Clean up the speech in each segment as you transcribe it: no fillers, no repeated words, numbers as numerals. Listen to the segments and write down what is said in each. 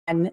April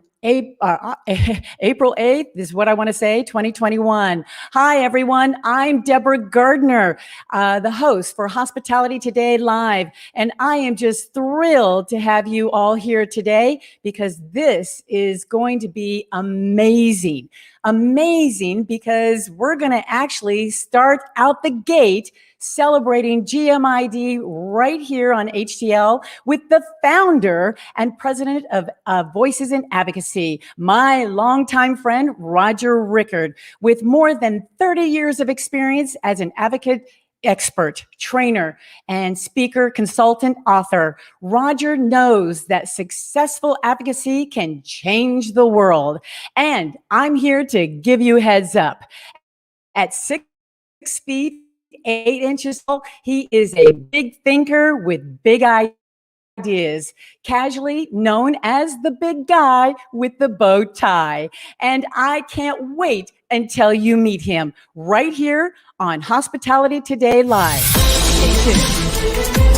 8th is what I want to say, 2021. Hi, everyone. I'm Deborah Gardner, the host for Hospitality Today Live. And I am just thrilled to have you all here today because this is going to be amazing. Amazing because we're going to actually start out the gate celebrating GMID right here on HTL with the founder and president of Voices in Advocacy, my longtime friend, Roger Rickard, with more than 30 years of experience as an advocate, expert, trainer, and speaker, consultant, author. Roger knows that successful advocacy can change the world. And I'm here to give you a heads up. At 6 feet, 8 inches tall, he is a big thinker with big ideas, casually known as the big guy with the bow tie. And I can't wait until you meet him right here on Hospitality Today Live. Stay tuned.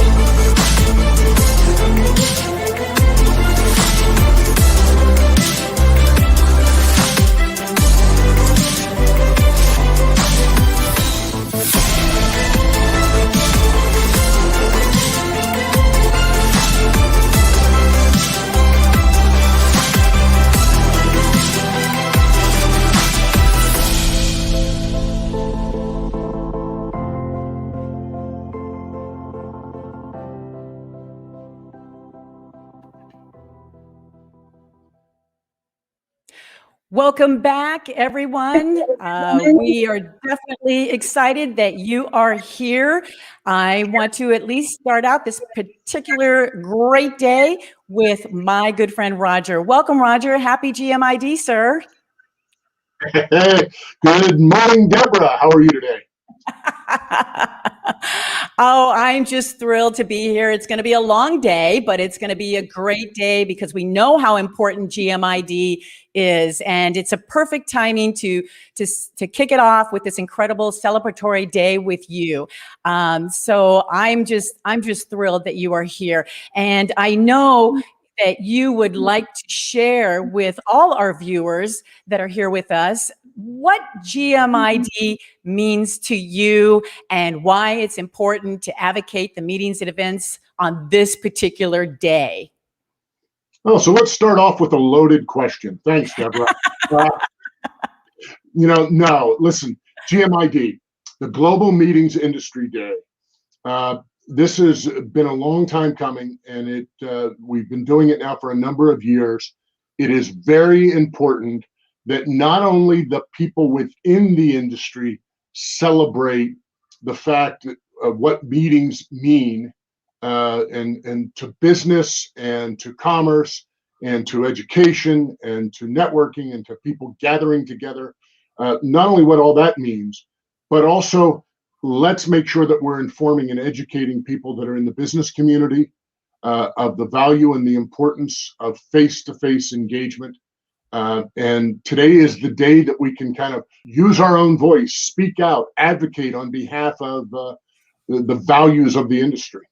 Welcome back, everyone. We are definitely excited that you are here. I want to at least start out this particular great day with my good friend, Roger. Welcome, Roger. Happy GMID, sir. Hey, good morning, Deborah. How are you today? Oh, I'm just thrilled to be here. It's going to be a long day, but it's going to be a great day because we know how important GMID is, and it's a perfect timing to kick it off with this incredible celebratory day with you. So I'm just thrilled that you are here, and I know that you would like to share with all our viewers that are here with us what GMID means to you and why it's important to advocate the meetings and events on this particular day. Oh, so let's start off with a loaded question. Thanks, Deborah. No, listen, GMID, the Global Meetings Industry Day. This has been a long time coming, and we've been doing it now for a number of years. It is very important that not only the people within the industry celebrate the fact of what meetings mean, and to business and to commerce and to education and to networking and to people gathering together, not only what all that means, but also let's make sure that we're informing and educating people that are in the business community of the value and the importance of face-to-face engagement. And today is the day that we can kind of use our own voice, speak out, advocate on behalf of the values of the industry.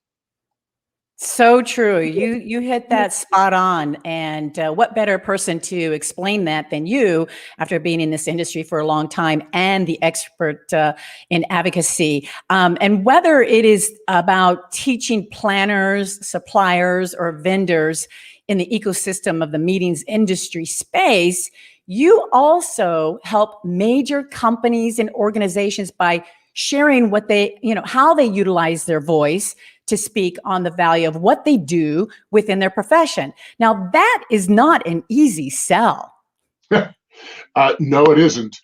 So true. You hit that spot on. And what better person to explain that than you after being in this industry for a long time and the expert in advocacy. And whether it is about teaching planners, suppliers, or vendors in the ecosystem of the meetings industry space, you also help major companies and organizations by sharing what they, how they utilize their voice to speak on the value of what they do within their profession. Now, that is not an easy sell. No, it isn't.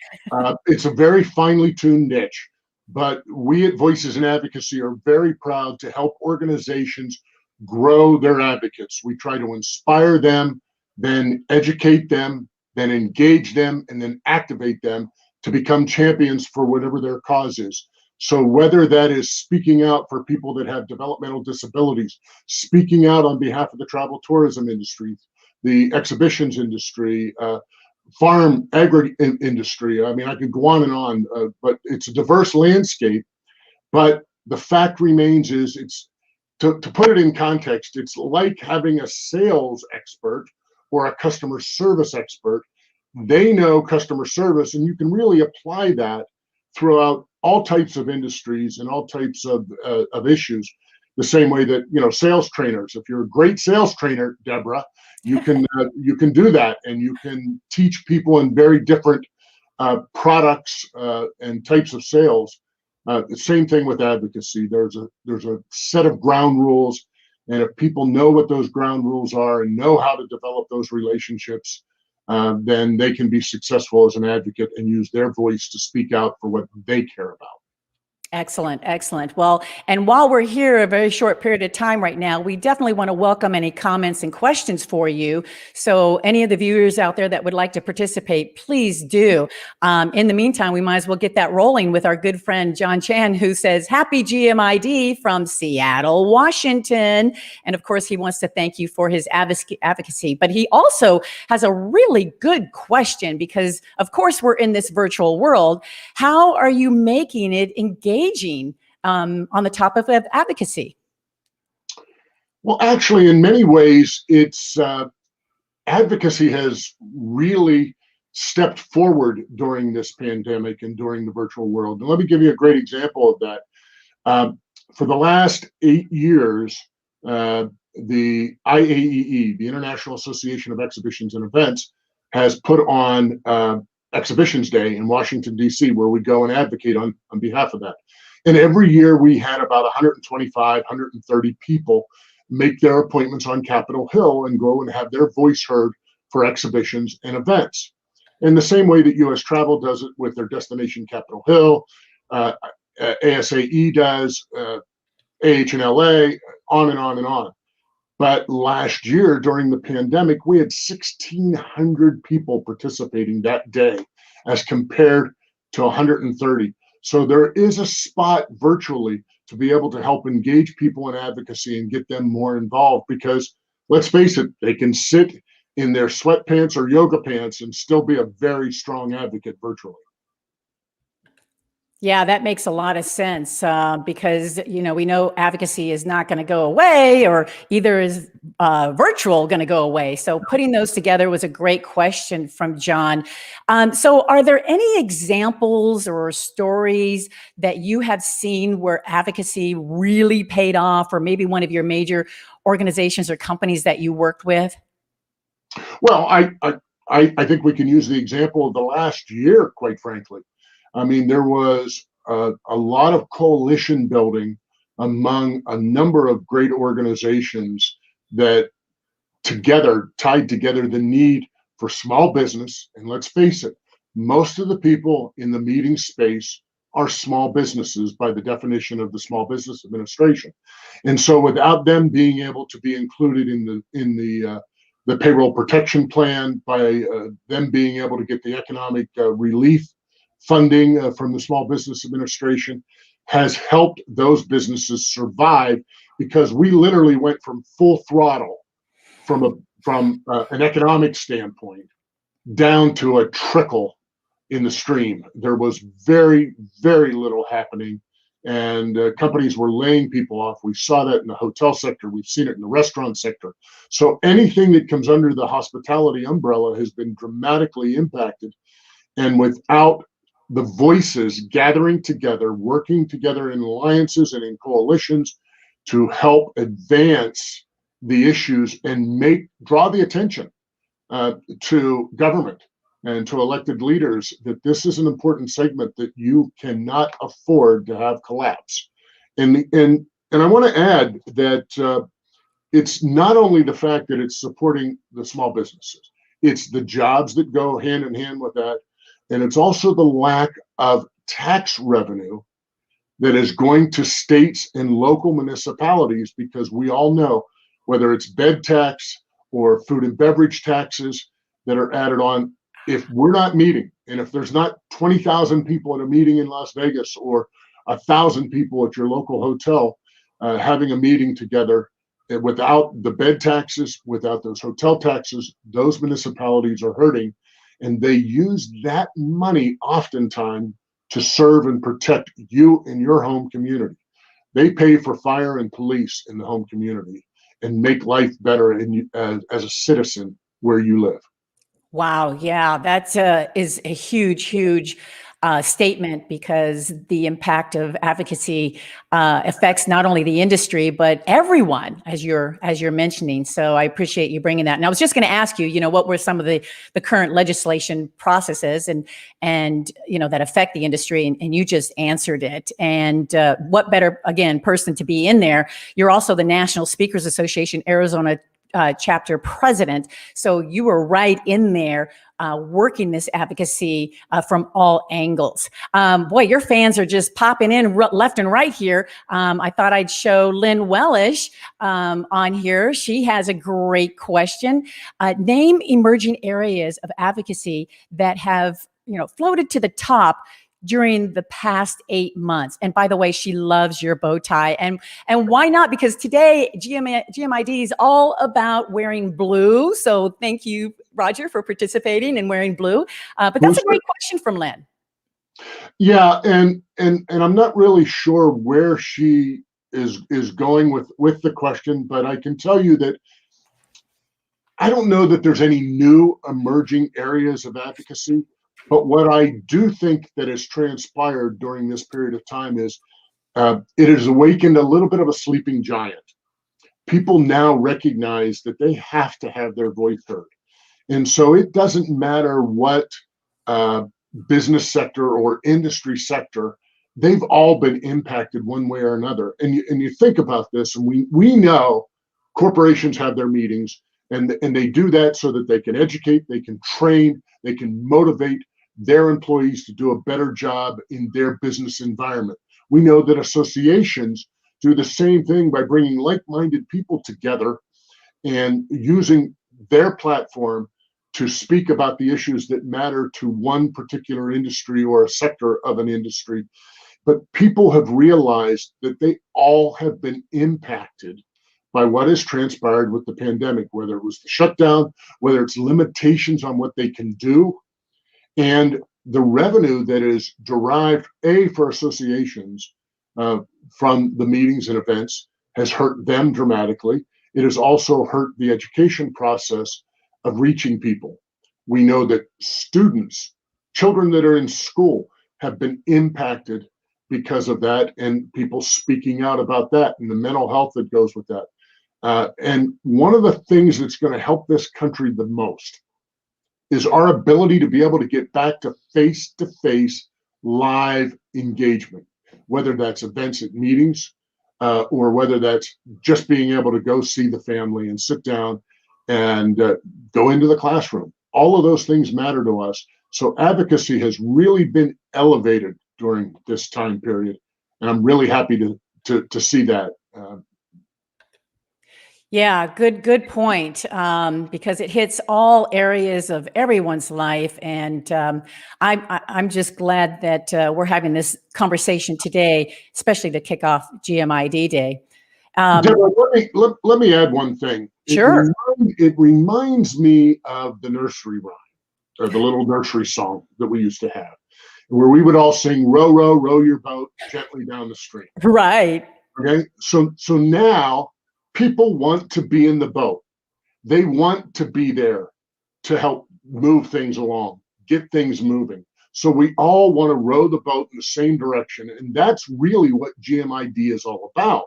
It's a very finely tuned niche, but we at Voices in Advocacy are very proud to help organizations grow their advocates. We try to inspire them, then educate them, then engage them, and then activate them to become champions for whatever their cause is. So whether that is speaking out for people that have developmental disabilities, speaking out on behalf of the travel tourism industry, the exhibitions industry, farm agri industry. I mean, I could go on, but it's a diverse landscape. But the fact remains is to put it in context, it's like having a sales expert or a customer service expert. They know customer service, and you can really apply that throughout all types of industries and all types of issues. The same way that, you know, sales trainers. If you're a great sales trainer, Deborah, you can do that, and you can teach people in very different products and types of sales. The same thing with advocacy. There's a set of ground rules, and if people know what those ground rules are and know how to develop those relationships, then they can be successful as an advocate and use their voice to speak out for what they care about. Excellent, excellent. Well, and while we're here a very short period of time right now, we definitely want to welcome any comments and questions for you. So any of the viewers out there that would like to participate, please do. In the meantime, we might as well get that rolling with our good friend, John Chan, who says, happy GMID from Seattle, Washington. And of course, he wants to thank you for his advocacy. But he also has a really good question because, of course, we're in this virtual world. How are you making it engaging on the topic of advocacy? Well, actually, in many ways, it's advocacy has really stepped forward during this pandemic and during the virtual world. And let me give you a great example of that. For the last 8 years, the IAEE, the International Association of Exhibitions and Events, has put on Exhibitions Day in Washington, D.C., where we go and advocate on behalf of that. And every year we had about 125, 130 people make their appointments on Capitol Hill and go and have their voice heard for exhibitions and events. In the same way that U.S. Travel does it with their destination Capitol Hill, ASAE does, AHLA, on and on and on. But last year, during the pandemic, we had 1,600 people participating that day as compared to 130. So there is a spot virtually to be able to help engage people in advocacy and get them more involved, because let's face it, they can sit in their sweatpants or yoga pants and still be a very strong advocate virtually. Yeah, that makes a lot of sense because, you know, we know advocacy is not going to go away, or either is virtual going to go away. So putting those together was a great question from John. So are there any examples or stories that you have seen where advocacy really paid off, or maybe one of your major organizations or companies that you worked with? Well, I think we can use the example of the last year, quite frankly. I mean, there was a lot of coalition building among a number of great organizations that tied together the need for small business. And let's face it, most of the people in the meeting space are small businesses by the definition of the Small Business Administration. And so without them being able to be included in the payroll protection plan, by them being able to get the economic relief funding from the Small Business Administration, has helped those businesses survive, because we literally went from full throttle from an economic standpoint down to a trickle in the stream. There was very, very little happening, and companies were laying people off. We saw that in the hotel sector. We've seen it in the restaurant sector. So anything that comes under the hospitality umbrella has been dramatically impacted. And without the voices gathering together, working together in alliances and in coalitions to help advance the issues and draw the attention to government and to elected leaders, that this is an important segment that you cannot afford to have collapse. And I want to add that it's not only the fact that it's supporting the small businesses, it's the jobs that go hand in hand with that. And it's also the lack of tax revenue that is going to states and local municipalities, because we all know, whether it's bed tax or food and beverage taxes that are added on, if we're not meeting, and if there's not 20,000 people at a meeting in Las Vegas or 1,000 people at your local hotel having a meeting together, without the bed taxes, without those hotel taxes, those municipalities are hurting. And they use that money oftentimes to serve and protect you in your home community. They pay for fire and police in the home community and make life better as a citizen where you live. Wow. Yeah, that is a huge, huge statement, because the impact of advocacy affects not only the industry but everyone, as you're mentioning. So I appreciate you bringing that. And I was just going to ask you, what were some of the current legislation processes and that affect the industry, and you just answered it. And what better, again, person to be in there? You're also the National Speakers Association Arizona chapter president. So you were right in there working this advocacy from all angles. Boy, your fans are just popping in left and right here. I thought I'd show Lynn Wellish on here. She has a great question. Name emerging areas of advocacy that have floated to the top during the past 8 months. And by the way, she loves your bow tie. And why not? Because today GMID is all about wearing blue. So thank you, Roger, for participating and wearing blue. But that's a great question from Lynn. Yeah, and I'm not really sure where she is going with the question, but I can tell you that I don't know that there's any new emerging areas of advocacy. But what I do think that has transpired during this period of time is it has awakened a little bit of a sleeping giant. People now recognize that they have to have their voice heard. And so it doesn't matter what business sector or industry sector, they've all been impacted one way or another. And you think about this, and we know corporations have their meetings, and they do that so that they can educate, they can train, they can motivate their employees to do a better job in their business environment. We know that associations do the same thing by bringing like-minded people together and using their platform to speak about the issues that matter to one particular industry or a sector of an industry. But people have realized that they all have been impacted by what has transpired with the pandemic, whether it was the shutdown, whether it's limitations on what they can do. And the revenue that is derived, for associations from the meetings and events has hurt them dramatically. It has also hurt the education process of reaching people. We know that students, children that are in school, have been impacted because of that, and people speaking out about that and the mental health that goes with that. And one of the things that's going to help this country the most is our ability to be able to get back to face-to-face live engagement, whether that's events at meetings or whether that's just being able to go see the family and sit down and go into the classroom. All of those things matter to us. So advocacy has really been elevated during this time period, and I'm really happy to see that. Yeah, good point. Because it hits all areas of everyone's life, and I'm just glad that we're having this conversation today, especially to kick off GMID Day. Deborah, let me add one thing. Sure. It reminds me of the nursery rhyme, or the little nursery song that we used to have, where we would all sing, "Row, row, row your boat gently down the stream." Right. Okay. So now people want to be in the boat. They want to be there to help move things along, get things moving. So we all want to row the boat in the same direction. And that's really what GMID is all about.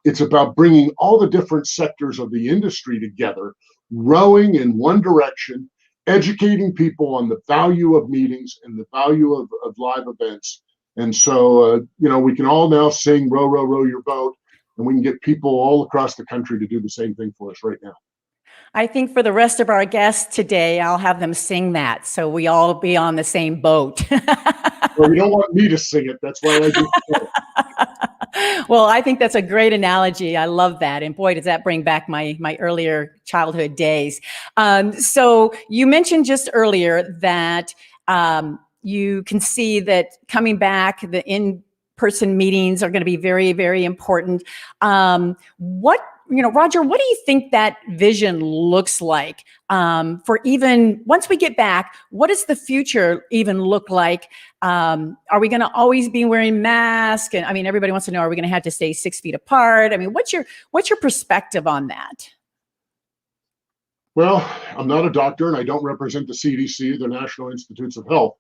It's about bringing all the different sectors of the industry together, rowing in one direction, educating people on the value of meetings and the value of live events. And so, we can all now sing, "Row, row, row your boat," and we can get people all across the country to do the same thing for us right now. I think for the rest of our guests today, I'll have them sing that, so we all be on the same boat. Well, you don't want me to sing it. That's why I do it. Well, I think that's a great analogy. I love that. And boy, does that bring back my earlier childhood days. So you mentioned just earlier that you can see that coming back, the in-person meetings are going to be very, very important. Roger, what do you think that vision looks like for even once we get back? What does the future even look like? Are we going to always be wearing masks? And I mean, everybody wants to know, are we going to have to stay 6 feet apart? I mean, what's your perspective on that? Well, I'm not a doctor and I don't represent the CDC, the National Institutes of Health,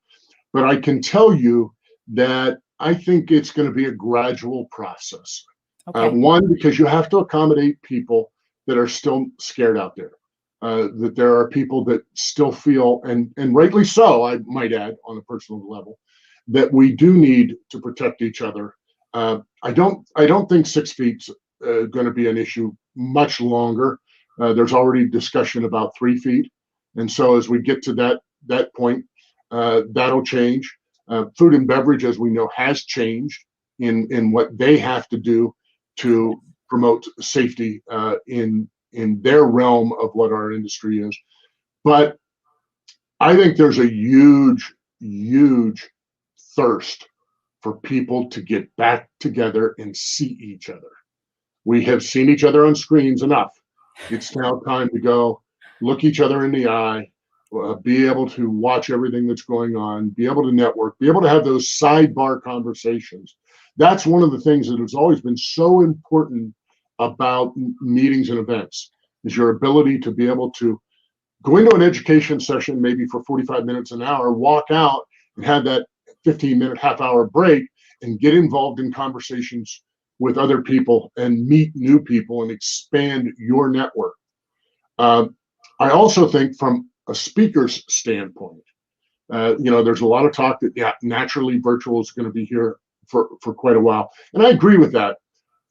but I can tell you that I think it's going to be a gradual process. Okay. One, because you have to accommodate people that are still scared out there. That there are people that still feel, and rightly so, I might add, on a personal level, that we do need to protect each other. I don't think 6 feet's going to be an issue much longer. There's already discussion about 3 feet, and so as we get to that point, that'll change. Food and beverage, as we know, has changed in what they have to do to promote safety in their realm of what our industry is. But I think there's a huge, huge thirst for people to get back together and see each other. We have seen each other on screens enough. It's now time to go look each other in the eye, be able to watch everything that's going on, be able to network, be able to have those sidebar conversations. That's one of the things that has always been so important about meetings and events, is your ability to be able to go into an education session, maybe for 45 minutes, an hour, walk out and have that 15-minute, half-hour break and get involved in conversations with other people and meet new people and expand your network. I also think from a speaker's standpoint, there's a lot of talk that, naturally virtual is going to be here for quite a while. And I agree with that.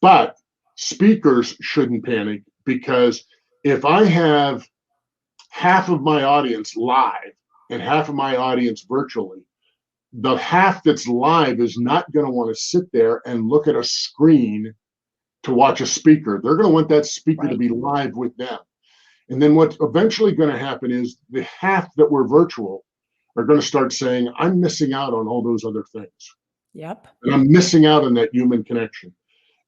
But speakers shouldn't panic, because if I have half of my audience live and half of my audience virtually, the half that's live is not going to want to sit there and look at a screen to watch a speaker. They're going to want that speaker to be live with them. And then what's eventually going to happen is the half that were virtual are going to start saying, I'm missing out on all those other things. Yep. And I'm missing out on that human connection.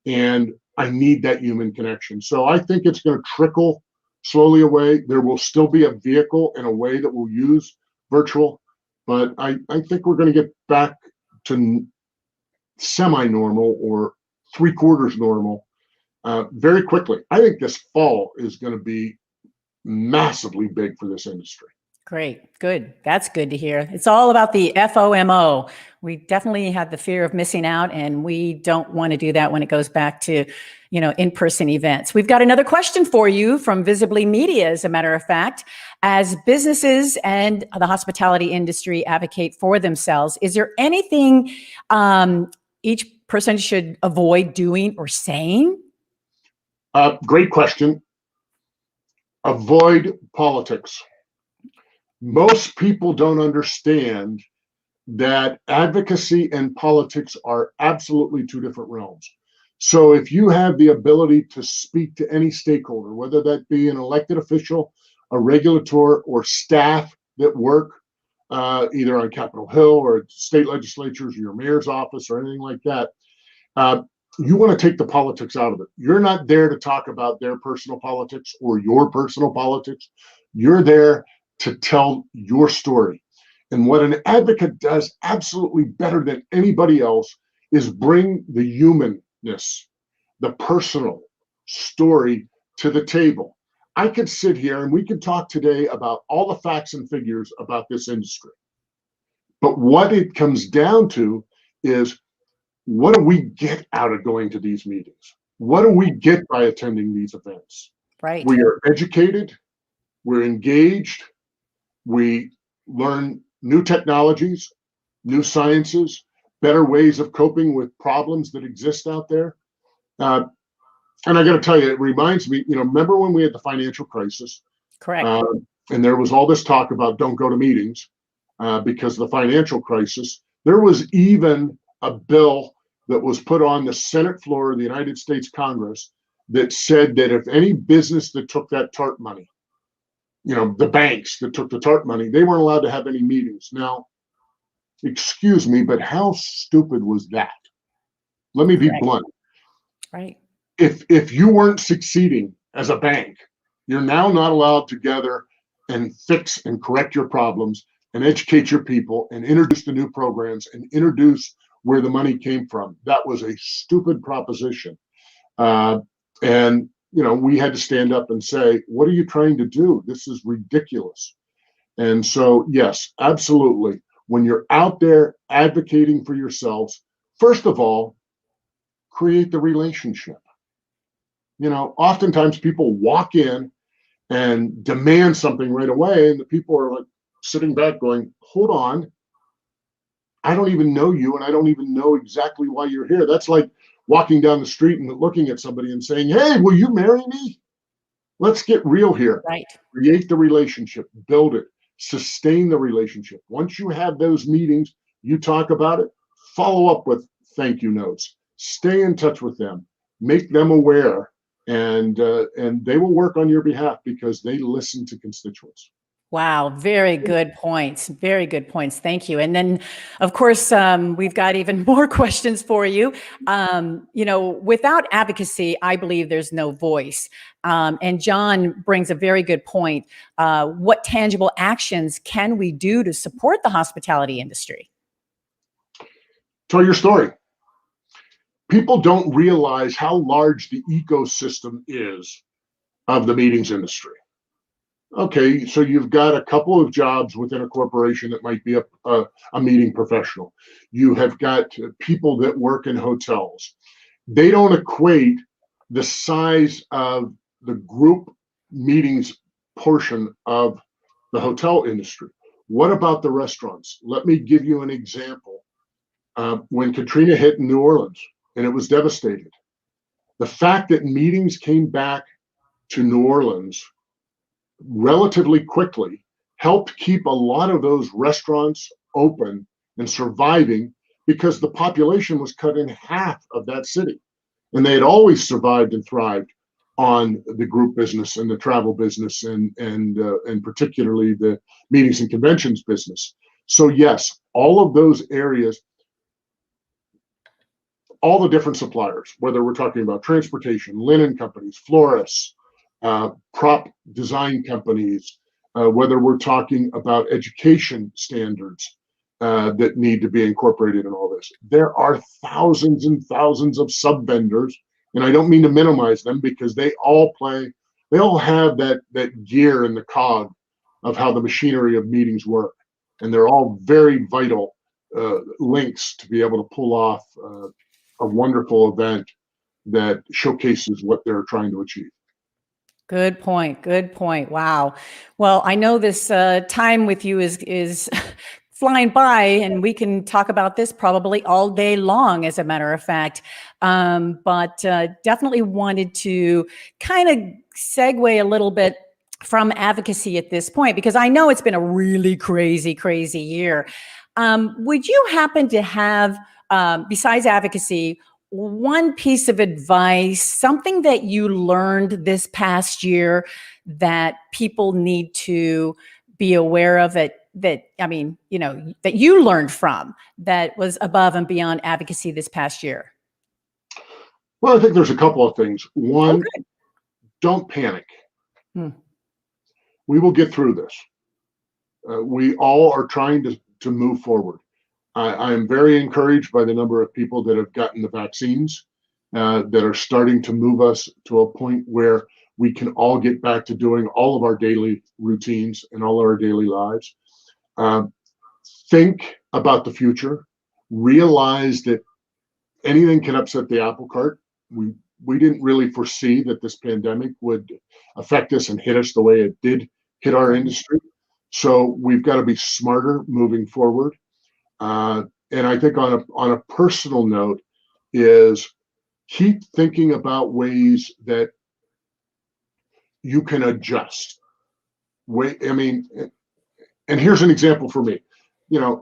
And I need that human connection. So I think it's going to trickle slowly away. There will still be a vehicle and a way that we'll use virtual, but I think we're going to get back to semi-normal or 3/4 normal very quickly. I think this fall is going to be massively big for this industry. Great. Good. That's good to hear. It's all about the FOMO. We definitely had the fear of missing out, and we don't want to do that when it goes back to, in-person events. We've got another question for you from Visibly Media, as a matter of fact. As businesses and the hospitality industry advocate for themselves, is there anything each person should avoid doing or saying? Great question. Avoid politics. Most people don't understand that advocacy and politics are absolutely two different realms. So if you have the ability to speak to any stakeholder, whether that be an elected official, a regulator, or staff that work either on Capitol Hill or state legislatures, or your mayor's office, or anything like that, you want to take the politics out of it. You're not there to talk about their personal politics or your personal politics. You're there to tell your story. And what an advocate does absolutely better than anybody else is bring the humanness, the personal story to the table. I could sit here and we could talk today about all the facts and figures about this industry. But what it comes down to is, what do we get out of going to these meetings? What do we get by attending these events? Right. We are educated, we're engaged, we learn new technologies, new sciences, better ways of coping with problems that exist out there. And I got to tell you, it reminds me, remember when we had the financial crisis? Correct. And there was all this talk about don't go to meetings because of the financial crisis. There was even a bill that was put on the Senate floor of the United States Congress that said that if any business that took that TARP money, the banks that took the TARP money, they weren't allowed to have any meetings. Now, excuse me, but how stupid was that? Let me be blunt. Right. If you weren't succeeding as a bank, you're now not allowed to gather and fix and correct your problems and educate your people and introduce the new programs and introduce where the money came from. That was a stupid proposition. And we had to stand up and say, what are you trying to do? This is ridiculous. And so, yes, absolutely. When you're out there advocating for yourselves, first of all, create the relationship. Oftentimes people walk in and demand something right away, and the people are like sitting back going, hold on, I don't even know you, and I don't even know exactly why you're here. That's like walking down the street and looking at somebody and saying, hey, will you marry me? Let's get real here. Right. Create the relationship, build it, sustain the relationship. Once you have those meetings, you talk about it, follow up with thank you notes, stay in touch with them, make them aware, and they will work on your behalf because they listen to constituents. Wow, very good points. Very good points. Thank you. And then, of course, we've got even more questions for you. Without advocacy, I believe there's no voice. And John brings a very good point. What tangible actions can we do to support the hospitality industry? Tell your story. People don't realize how large the ecosystem is of the meetings industry. Okay, so you've got a couple of jobs within a corporation that might be a meeting professional. You have got people that work in hotels. They don't equate the size of the group meetings portion of the hotel industry. What about the restaurants? Let me give you an example. When Katrina hit New Orleans and it was devastated, the fact that meetings came back to New Orleans relatively quickly helped keep a lot of those restaurants open and surviving because the population was cut in half of that city. And they had always survived and thrived on the group business and the travel business and particularly the meetings and conventions business. So yes, all of those areas, all the different suppliers, whether we're talking about transportation, linen companies, florists, prop design companies, whether we're talking about education standards that need to be incorporated in all this. There are thousands and thousands of sub-vendors, and I don't mean to minimize them because they all have that gear in the cog of how the machinery of meetings work. And they're all very vital links to be able to pull off a wonderful event that showcases what they're trying to achieve. Good point. Good point. Wow. Well, I know this time with you is flying by, and we can talk about this probably all day long, as a matter of fact. But definitely wanted to kind of segue a little bit from advocacy at this point, because I know it's been a really crazy, crazy year. Would you happen to have, besides advocacy, one piece of advice, something that you learned this past year that people need to be aware of, that you learned from, that was above and beyond advocacy this past year? Well, I think there's a couple of things. One, don't panic. We will get through this. We all are trying to move forward. I am very encouraged by the number of people that have gotten the vaccines that are starting to move us to a point where we can all get back to doing all of our daily routines and all our daily lives. Think about the future. Realize that anything can upset the apple cart. We didn't really foresee that this pandemic would affect us and hit us the way it did hit our industry. So we've got to be smarter moving forward. And I think on a personal note is keep thinking about ways that you can adjust. And here's an example for me.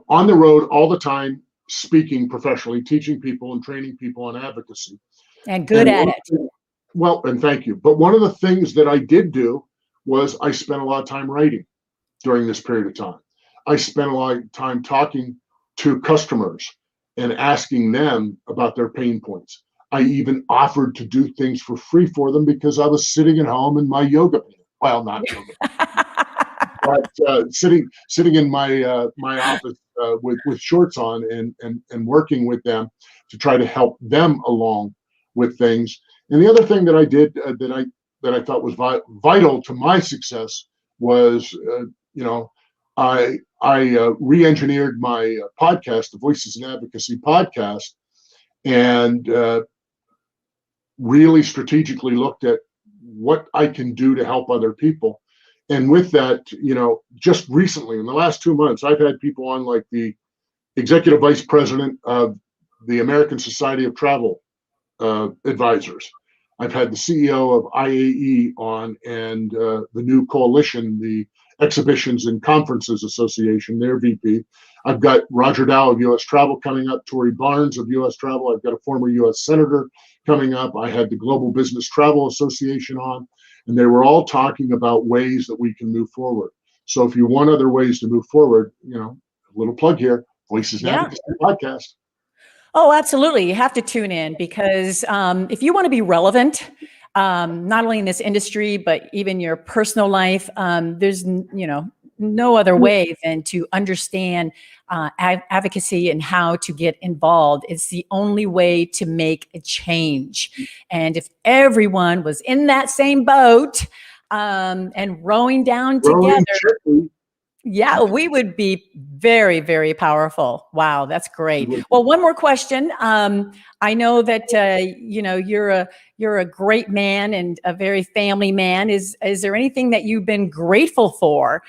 On the road all the time, speaking professionally, teaching people and training people on advocacy. And good at it. Well, and thank you. But one of the things that I did do was I spent a lot of time writing during this period of time. I spent a lot of time talking to customers and asking them about their pain points. I even offered to do things for free for them because I was sitting at home in my yoga pants. Well, not yoga pants, but sitting in my my office with shorts on and working with them to try to help them along with things. And the other thing that I did that that I thought was vital to my success was, I re-engineered my podcast, the Voices in Advocacy podcast, and really strategically looked at what I can do to help other people. And with that, just recently in the last 2 months, I've had people on like the executive vice president of the American Society of Travel Advisors. I've had the CEO of IAE on, and the new coalition, the Exhibitions and Conferences Association, their VP. I've got Roger Dow of U.S. Travel coming up, Tory Barnes of U.S. Travel. I've got a former U.S. Senator coming up. I had the Global Business Travel Association on, and they were all talking about ways that we can move forward. So if you want other ways to move forward, a little plug here, Voices in Advocacy podcast. Oh, absolutely. You have to tune in because if you want to be relevant, not only in this industry, but even your personal life, there's, no other way than to understand advocacy and how to get involved. It's the only way to make a change. And if everyone was in that same boat and rowing down together, yeah, we would be very, very powerful. Wow, that's great. Well, one more question. I know that you're a great man and a very family man. Is there anything that you've been grateful for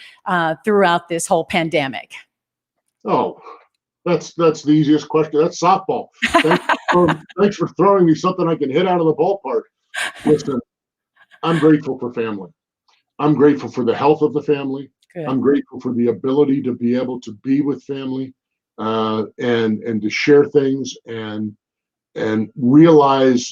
throughout this whole pandemic? Oh, that's the easiest question. That's softball. Thanks for throwing me something I can hit out of the ballpark. Listen, I'm grateful for family. I'm grateful for the health of the family. Good. I'm grateful for the ability to be able to be with family and to share things and realize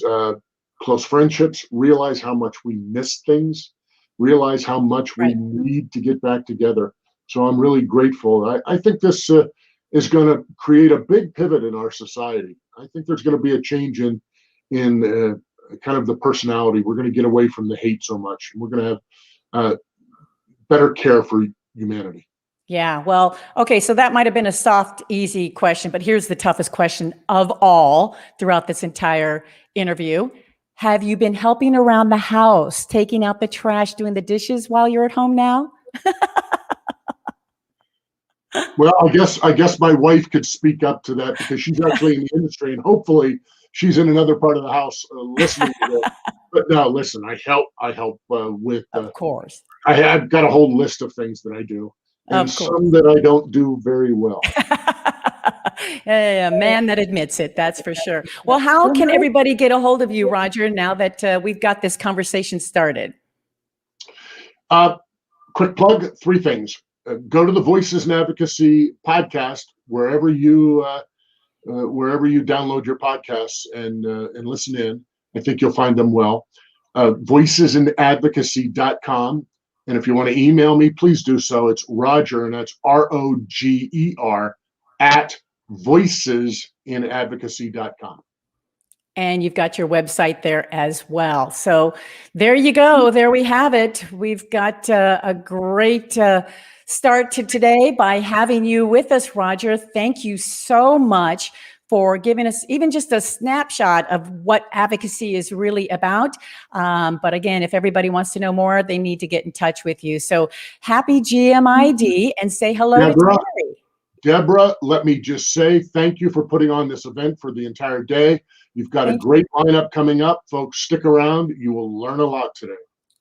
close friendships, realize how much we miss things, realize how much we need to get back together. So I'm really grateful. I think this is going to create a big pivot in our society. I think there's going to be a change in kind of the personality. We're going to get away from the hate so much. We're going to have better care for humanity. Yeah, well, okay, so that might have been a soft, easy question, but here's the toughest question of all throughout this entire interview. Have you been helping around the house, taking out the trash, doing the dishes while you're at home now? Well, I guess my wife could speak up to that because she's actually in the industry, and hopefully she's in another part of the house listening to this. But no, listen, I help with. Of course. I've got a whole list of things that I do, and some that I don't do very well. A man that admits it, that's for sure. Well, how can everybody get a hold of you, Roger, now that we've got this conversation started? Quick plug, 3 things. Go to the Voices in Advocacy podcast, wherever you download your podcasts and listen in. I think you'll find them well. Voicesinadvocacy.com. And if you want to email me, please do so. It's Roger, and that's ROGER at voicesinadvocacy.com. And you've got your website there as well. So there you go. There we have it. We've got a great start to today by having you with us, Roger. Thank you so much for giving us even just a snapshot of what advocacy is really about. But again, if everybody wants to know more, they need to get in touch with you. So happy GMID and say hello to Terry. Deborah, let me just say thank you for putting on this event for the entire day. You've got a great lineup coming up. Folks, stick around. You will learn a lot today.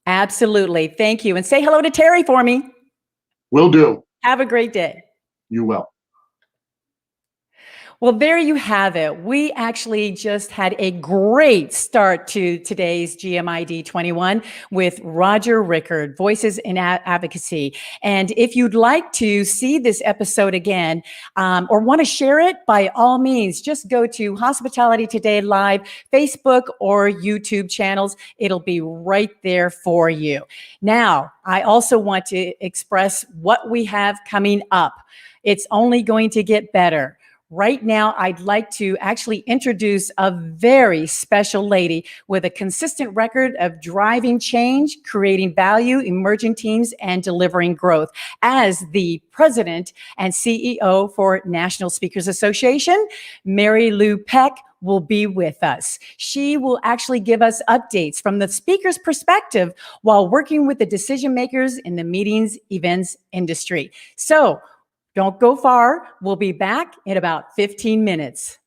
Absolutely. Thank you. And say hello to Terry for me. Will do. Have a great day. You will. Well, there you have it. We actually just had a great start to today's GMID 21 with Roger Rickard, Voices in Advocacy. And if you'd like to see this episode again or want to share it, by all means, just go to Hospitality Today Live, Facebook or YouTube channels. It'll be right there for you. Now, I also want to express what we have coming up. It's only going to get better. Right now, I'd like to actually introduce a very special lady with a consistent record of driving change, creating value, emerging teams, and delivering growth as the president and CEO for National Speakers Association. Mary Lou Peck, will be with us. She will actually give us updates from the speaker's perspective while working with the decision makers in the meetings events industry. So don't go far. We'll be back in about 15 minutes.